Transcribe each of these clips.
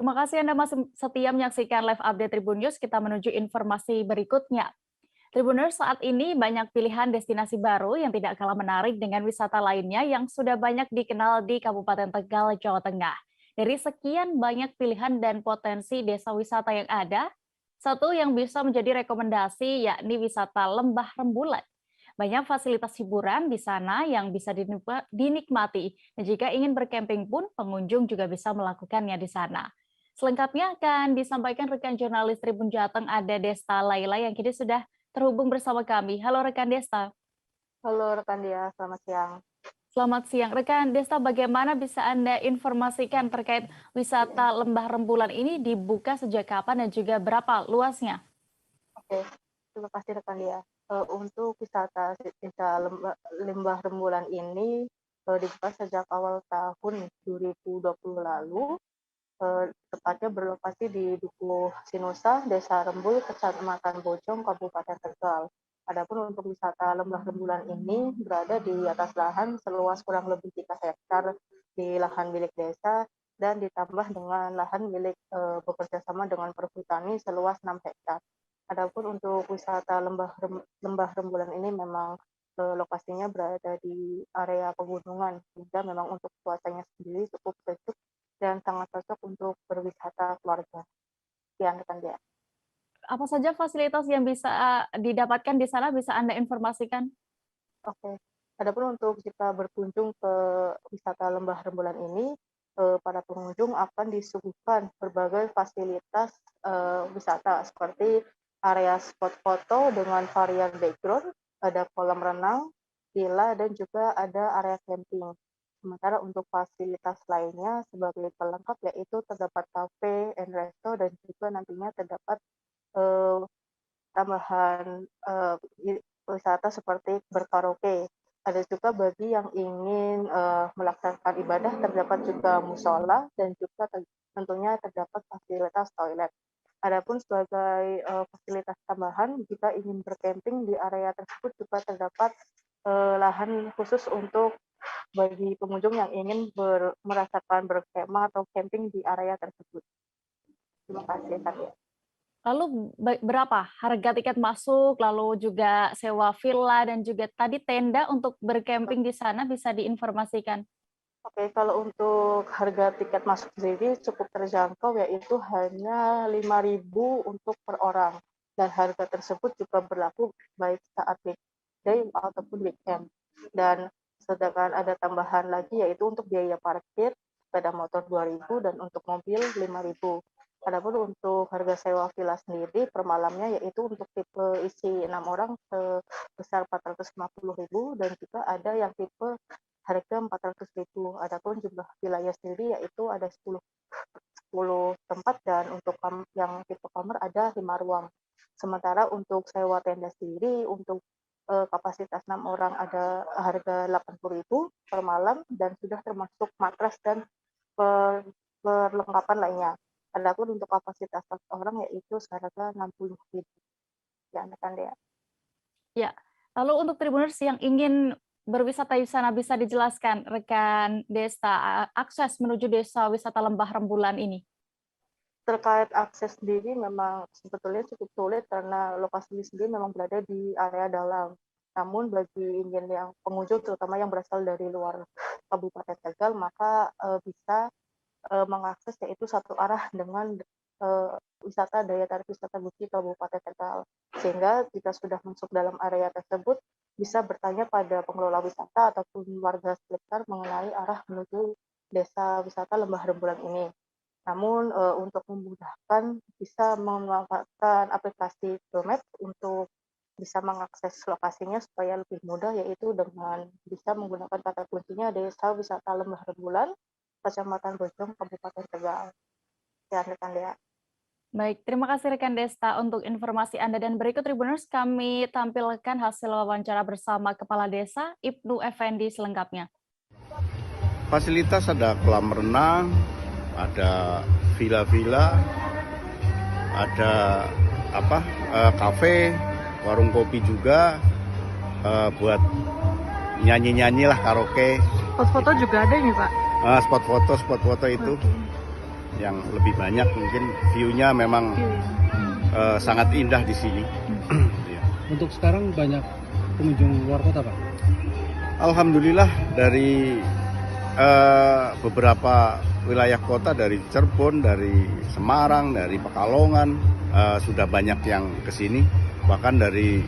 Terima kasih Anda masih setia menyaksikan live update Tribun News. Kita menuju informasi berikutnya. Tribuners, saat ini banyak pilihan destinasi baru yang tidak kalah menarik dengan wisata lainnya yang sudah banyak dikenal di Kabupaten Tegal, Jawa Tengah. Dari sekian banyak pilihan dan potensi desa wisata yang ada, satu yang bisa menjadi rekomendasi yakni wisata Lembah Rembulan. Banyak fasilitas hiburan di sana yang bisa dinikmati. Dan jika ingin berkemping pun, pengunjung juga bisa melakukannya di sana. Selengkapnya akan disampaikan rekan jurnalis Tribun Jateng ada Desta Laila yang kini sudah terhubung bersama kami. Halo rekan Desta. Halo rekan Dia, selamat siang. Selamat siang. Rekan Desta, bagaimana bisa Anda informasikan terkait wisata Lembah Rembulan ini dibuka sejak kapan dan juga berapa luasnya? Oke, terima kasih rekan Dia. Untuk wisata desa Lembah Rembulan ini dibuka sejak awal tahun 2020 lalu, tepatnya berlokasi di Dukuh Sinusa, Desa Rembul, Kecamatan Bojong, Kabupaten Tegal. Adapun untuk wisata Lembah Rembulan ini berada di atas lahan seluas kurang lebih 3 hektar di lahan milik desa dan ditambah dengan lahan milik bekerja sama dengan perhutani seluas 6 hektar. Adapun untuk wisata Lembah Rembulan ini memang lokasinya berada di area pegunungan, sehingga memang untuk cuacanya sendiri cukup sejuk dan sangat cocok untuk berwisata keluarga. Sekian rekan Dia. Apa saja fasilitas yang bisa didapatkan di sana bisa Anda informasikan? Oke, adapun untuk jika berkunjung ke wisata Lembah Rembulan ini, para pengunjung akan disuguhkan berbagai fasilitas wisata seperti area spot foto dengan varian background, ada kolam renang, villa, dan juga ada area camping. Sementara untuk fasilitas lainnya sebagai pelengkap yaitu terdapat cafe and resto dan juga nantinya terdapat eh, tambahan wisata seperti berkaraoke. Ada juga bagi yang ingin melaksanakan ibadah terdapat juga musola dan juga tentunya terdapat fasilitas toilet. Adapun sebagai fasilitas tambahan, jika ingin bercamping di area tersebut juga terdapat lahan khusus untuk bagi pengunjung yang ingin merasakan berkemah atau camping di area tersebut. Terima kasih, Kak. Lalu berapa harga tiket masuk, lalu juga sewa villa dan juga tadi tenda untuk berkemping di sana bisa diinformasikan? Oke, kalau untuk harga tiket masuk sendiri cukup terjangkau, yaitu hanya 5.000 untuk per orang. Dan harga tersebut juga berlaku baik saat weekday ataupun weekend. Dan sedangkan ada tambahan lagi yaitu untuk biaya parkir sepeda motor 2.000 dan untuk mobil 5.000. Adapun untuk harga sewa villa sendiri per malamnya yaitu untuk tipe isi 6 orang sebesar 450.000 dan juga ada yang tipe harga 400.000. Adapun jumlah wilayah sendiri yaitu ada 10 tempat dan untuk yang tipe kamar ada 5 ruang. Sementara untuk sewa tenda sendiri untuk kapasitas 6 orang ada harga 80.000 per malam dan sudah termasuk matras dan perlengkapan lainnya. Adapun untuk kapasitas 1 orang yaitu seharga 60.000. Ya, rekan Dea. Ya, lalu untuk Tribuners yang ingin berwisata di sana bisa dijelaskan rekan Desta akses menuju desa wisata Lembah Rembulan ini? Terkait akses sendiri memang sebetulnya cukup sulit karena lokasi sendiri memang berada di area dalam. Namun bagi ingin yang pengunjung terutama yang berasal dari luar Kabupaten Tegal maka bisa mengakses yaitu satu arah dengan wisata daya tarik wisata Guci Kabupaten Tegal. Sehingga jika sudah masuk dalam area tersebut bisa bertanya pada pengelola wisata ataupun warga sekitar mengenai arah menuju desa wisata Lembah Rembulan ini. Namun untuk memudahkan bisa memanfaatkan aplikasi Google Maps untuk bisa mengakses lokasinya supaya lebih mudah yaitu dengan bisa menggunakan kata kuncinya Desa Wisata Lembah Rembulan, Kecamatan Bojong, Kabupaten Tegal. Ya, rekan Dea. Baik, terima kasih rekan Desta untuk informasi Anda dan berikut Tribuners kami tampilkan hasil wawancara bersama Kepala Desa Ibnu Effendi selengkapnya. Fasilitas ada kolam renang, ada villa-villa, ada kafe, warung kopi juga, buat nyanyi-nyanyi lah, karaoke. Spot foto juga ada nih Pak? Spot foto itu. yang lebih banyak. Mungkin view-nya memang sangat indah di sini. Ya. Untuk sekarang banyak pengunjung luar kota, Pak? Alhamdulillah dari beberapa wilayah kota, dari Cirebon, dari Semarang, dari Pekalongan sudah banyak yang ke sini. Bahkan dari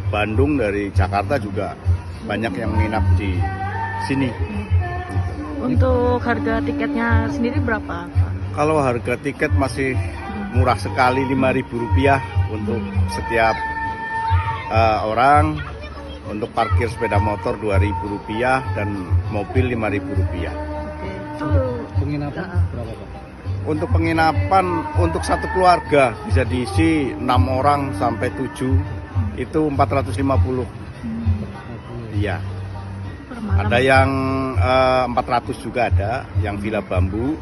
Bandung, dari Jakarta juga banyak yang menginap di sini. Untuk harga tiketnya sendiri berapa, Pak? Kalau harga tiket masih murah sekali, Rp5.000 untuk setiap orang. Untuk parkir sepeda motor Rp2.000 dan mobil Rp5.000. Penginapan berapa, Pak? Untuk penginapan untuk satu keluarga bisa diisi 6 orang sampai 7, itu 450. Iya. Ada yang 400 juga ada, yang villa bambu,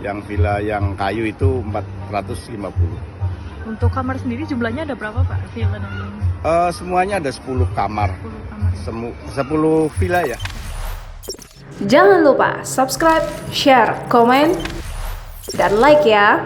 yang villa yang kayu itu 450. Untuk kamar sendiri jumlahnya ada berapa, Pak? Villa dan Semuanya ada 10 kamar. 10 villa ya. Jangan lupa subscribe, share, komen, dan like ya.